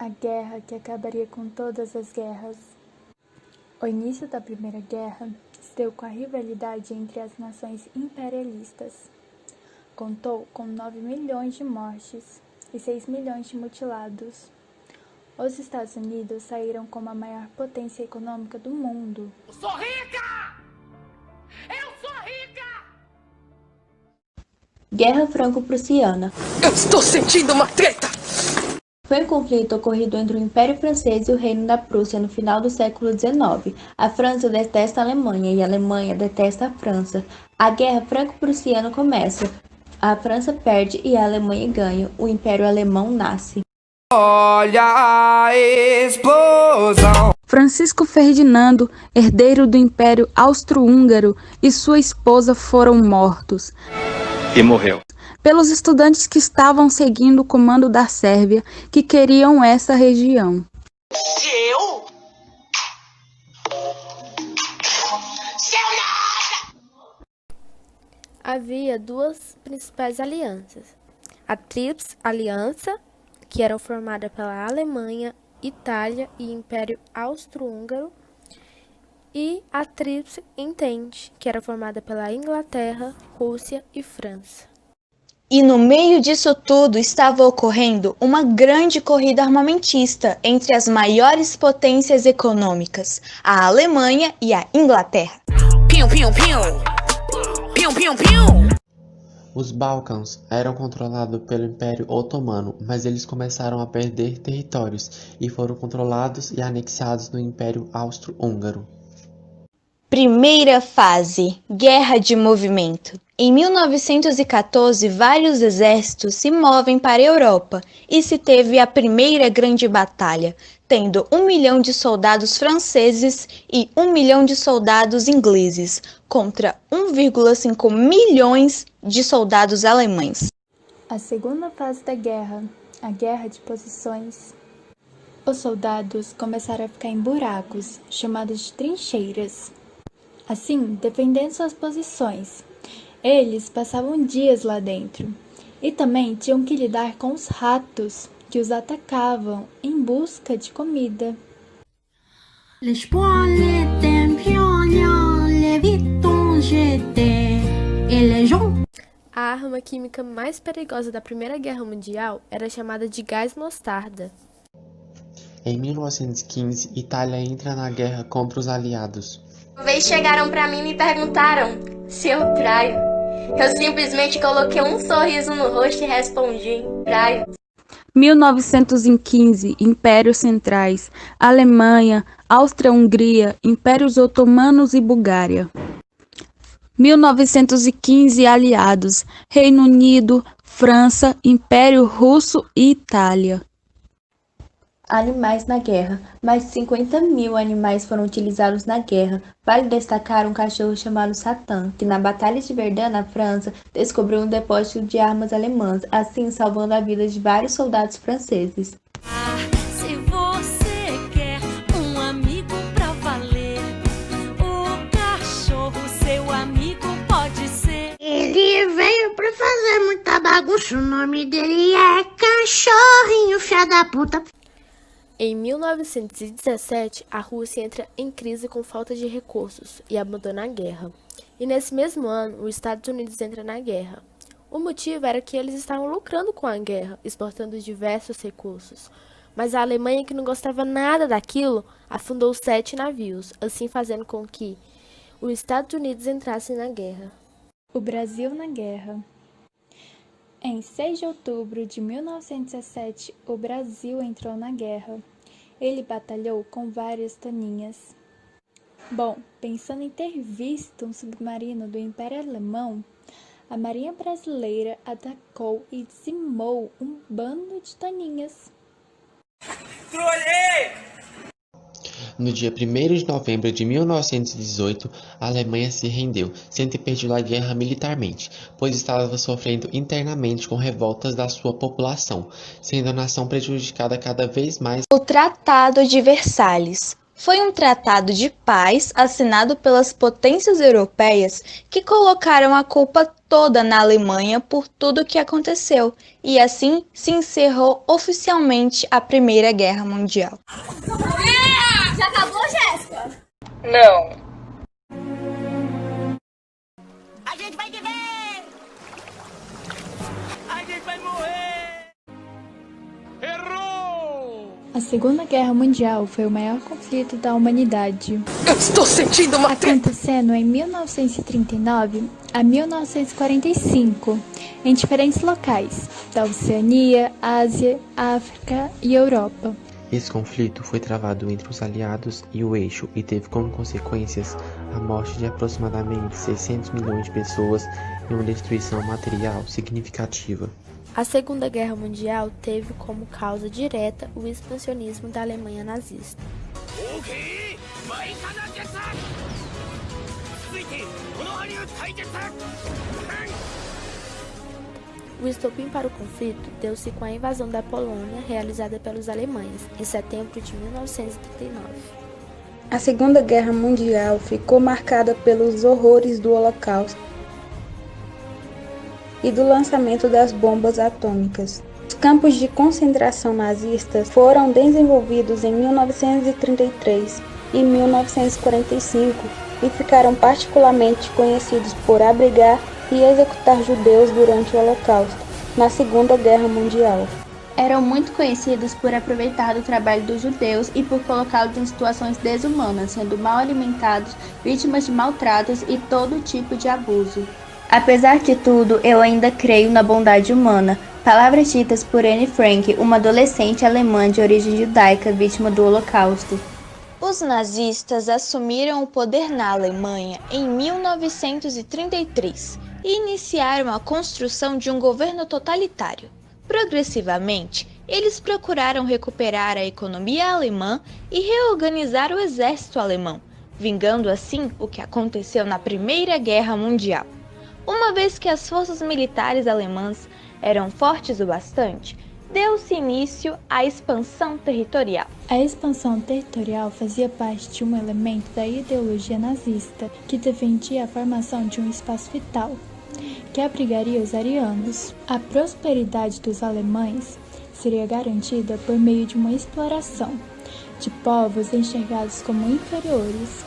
a guerra que acabaria com todas as guerras. O início da Primeira Guerra se deu com a rivalidade entre as nações imperialistas. Contou com 9 milhões de mortes e 6 milhões de mutilados. Os Estados Unidos saíram como a maior potência econômica do mundo. Eu sou rica! Eu sou rica! Guerra Franco-Prussiana. Eu estou sentindo uma treta! Foi um conflito ocorrido entre o Império Francês e o Reino da Prússia no final do século XIX. A França detesta a Alemanha e a Alemanha detesta a França. A Guerra Franco-Prussiana começa. A França perde e a Alemanha ganha. O Império Alemão nasce. Olha a explosão. Francisco Ferdinando, herdeiro do Império Austro-Húngaro, e sua esposa foram mortos. E morreu. Pelos estudantes que estavam seguindo o comando da Sérvia, que queriam essa região. Seu nada! Havia duas principais alianças. A Tríplice Aliança, que era formada pela Alemanha, Itália e Império Austro-Húngaro, e a Tríplice Entente, que era formada pela Inglaterra, Rússia e França. E no meio disso tudo estava ocorrendo uma grande corrida armamentista entre as maiores potências econômicas, a Alemanha e a Inglaterra. Pium, pium, pium! Pium, pium, pium! Os Balcãs eram controlados pelo Império Otomano, mas eles começaram a perder territórios e foram controlados e anexados no Império Austro-Húngaro. Primeira fase, Guerra de Movimento. Em 1914, vários exércitos se movem para a Europa e se teve a primeira grande batalha, tendo 1 milhão de soldados franceses e 1 milhão de soldados ingleses, contra 1,5 milhões de soldados alemães. A segunda fase da guerra, a Guerra de Posições. Os soldados começaram a ficar em buracos, chamados de trincheiras. Assim, defendendo suas posições. Eles passavam dias lá dentro e também tinham que lidar com os ratos que os atacavam em busca de comida. A arma química mais perigosa da Primeira Guerra Mundial era chamada de gás mostarda. Em 1915, Itália entra na guerra contra os aliados. Uma vez chegaram pra mim e me perguntaram se eu traio. Eu simplesmente coloquei um sorriso no rosto e respondi, traio. 1915, Impérios Centrais, Alemanha, Áustria-Hungria, Impérios Otomanos e Bulgária. 1915, Aliados, Reino Unido, França, Império Russo e Itália. Animais na guerra. Mais de 50 mil animais foram utilizados na guerra. Vale destacar um cachorro chamado Satã, que na Batalha de Verdun, na França, descobriu um depósito de armas alemãs, assim salvando a vida de vários soldados franceses. Se você quer um amigo pra valer, o cachorro seu amigo pode ser. Ele veio pra fazer muita bagunça, o nome dele é Cachorrinho, filha da puta. Em 1917, a Rússia entra em crise com falta de recursos e abandona a guerra. E nesse mesmo ano, os Estados Unidos entram na guerra. O motivo era que eles estavam lucrando com a guerra, exportando diversos recursos. Mas a Alemanha, que não gostava nada daquilo, afundou 7 navios, assim fazendo com que os Estados Unidos entrassem na guerra. O Brasil na guerra. Em 6 de outubro de 1917, o Brasil entrou na guerra. Ele batalhou com várias toninhas. Bom, pensando em ter visto um submarino do Império Alemão, a Marinha Brasileira atacou e dizimou um bando de toninhas. Trolhei! No dia 1º de novembro de 1918, a Alemanha se rendeu, sem ter perdido a guerra militarmente, pois estava sofrendo internamente com revoltas da sua população, sendo a nação prejudicada cada vez mais. O Tratado de Versalhes foi um tratado de paz assinado pelas potências europeias que colocaram a culpa toda na Alemanha por tudo o que aconteceu, e assim se encerrou oficialmente a Primeira Guerra Mundial. Já acabou, Jéssica? Não. A gente vai viver! A gente vai morrer! Errou! A Segunda Guerra Mundial foi o maior conflito da humanidade, Eu estou sentindo uma acontecendo em 1939 a 1945, em diferentes locais da Oceania, Ásia, África e Europa. Esse conflito foi travado entre os aliados e o eixo e teve como consequências a morte de aproximadamente 600 milhões de pessoas e uma destruição material significativa. A Segunda Guerra Mundial teve como causa direta o expansionismo da Alemanha nazista. O estopim para o conflito deu-se com a invasão da Polônia realizada pelos alemães em setembro de 1939. A Segunda Guerra Mundial ficou marcada pelos horrores do Holocausto e do lançamento das bombas atômicas. Os campos de concentração nazistas foram desenvolvidos em 1933 e 1945 e ficaram particularmente conhecidos por abrigar e executar judeus durante o Holocausto, na Segunda Guerra Mundial. Eram muito conhecidos por aproveitar do trabalho dos judeus e por colocá-los em situações desumanas, sendo mal alimentados, vítimas de maltratos e todo tipo de abuso. Apesar de tudo, eu ainda creio na bondade humana. Palavras ditas por Anne Frank, uma adolescente alemã de origem judaica vítima do Holocausto. Os nazistas assumiram o poder na Alemanha em 1933 e iniciaram a construção de um governo totalitário. Progressivamente, eles procuraram recuperar a economia alemã e reorganizar o exército alemão, vingando assim o que aconteceu na Primeira Guerra Mundial. Uma vez que as forças militares alemãs eram fortes o bastante, deu-se início à expansão territorial. A expansão territorial fazia parte de um elemento da ideologia nazista que defendia a formação de um espaço vital, que abrigaria os arianos. A prosperidade dos alemães seria garantida por meio de uma exploração de povos enxergados como inferiores,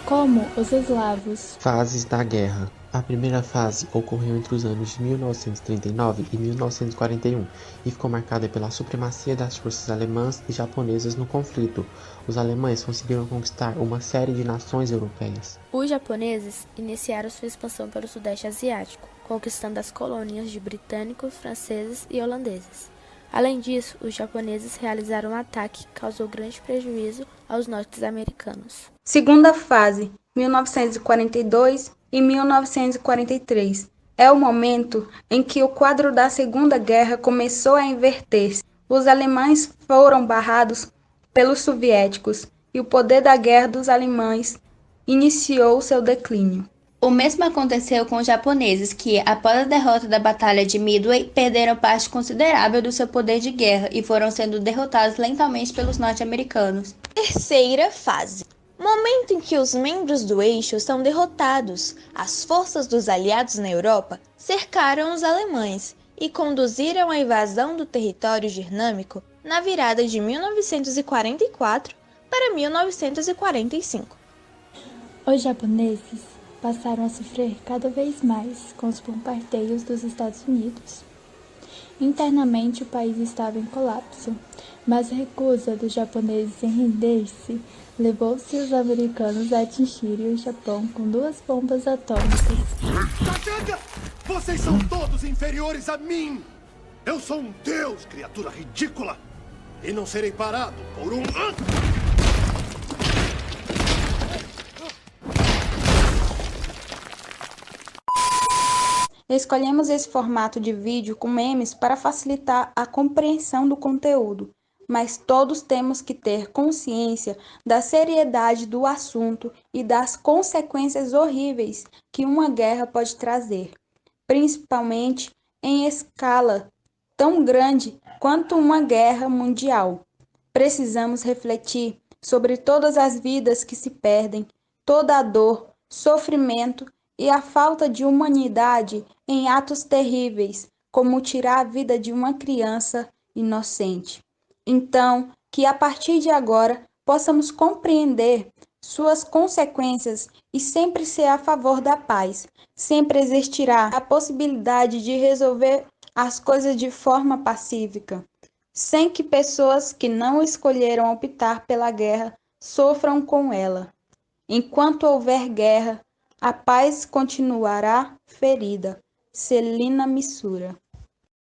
como os eslavos. Fases da guerra. A primeira fase ocorreu entre os anos de 1939 e 1941 e ficou marcada pela supremacia das forças alemãs e japonesas no conflito. Os alemães conseguiram conquistar uma série de nações europeias. Os japoneses iniciaram sua expansão pelo Sudeste Asiático, conquistando as colônias de britânicos, franceses e holandeses. Além disso, os japoneses realizaram um ataque que causou grande prejuízo aos norte-americanos. Segunda fase, 1942 e 1943. É o momento em que o quadro da Segunda Guerra começou a inverter-se. Os alemães foram barrados pelos soviéticos e o poder da guerra dos alemães iniciou seu declínio. O mesmo aconteceu com os japoneses que, após a derrota da Batalha de Midway, perderam parte considerável do seu poder de guerra e foram sendo derrotados lentamente pelos norte-americanos. Terceira fase. Momento em que os membros do eixo são derrotados. As forças dos aliados na Europa cercaram os alemães e conduziram a invasão do território germânico na virada de 1944 para 1945. Os japoneses passaram a sofrer cada vez mais com os bombardeios dos Estados Unidos. Internamente, o país estava em colapso, mas a recusa dos japoneses em render-se levou-se os americanos a atingirem o Japão com 2 bombas atômicas. Chega! Vocês são todos inferiores a mim! Eu sou um deus, criatura ridícula! E não serei parado por um... Escolhemos esse formato de vídeo com memes para facilitar a compreensão do conteúdo, mas todos temos que ter consciência da seriedade do assunto e das consequências horríveis que uma guerra pode trazer, principalmente em escala tão grande quanto uma guerra mundial. Precisamos refletir sobre todas as vidas que se perdem, toda a dor, sofrimento e a falta de humanidade em atos terríveis, como tirar a vida de uma criança inocente. Então, que a partir de agora possamos compreender suas consequências e sempre ser a favor da paz. Sempre existirá a possibilidade de resolver as coisas de forma pacífica, sem que pessoas que não escolheram optar pela guerra sofram com ela. Enquanto houver guerra, a paz continuará ferida. Celina Missura.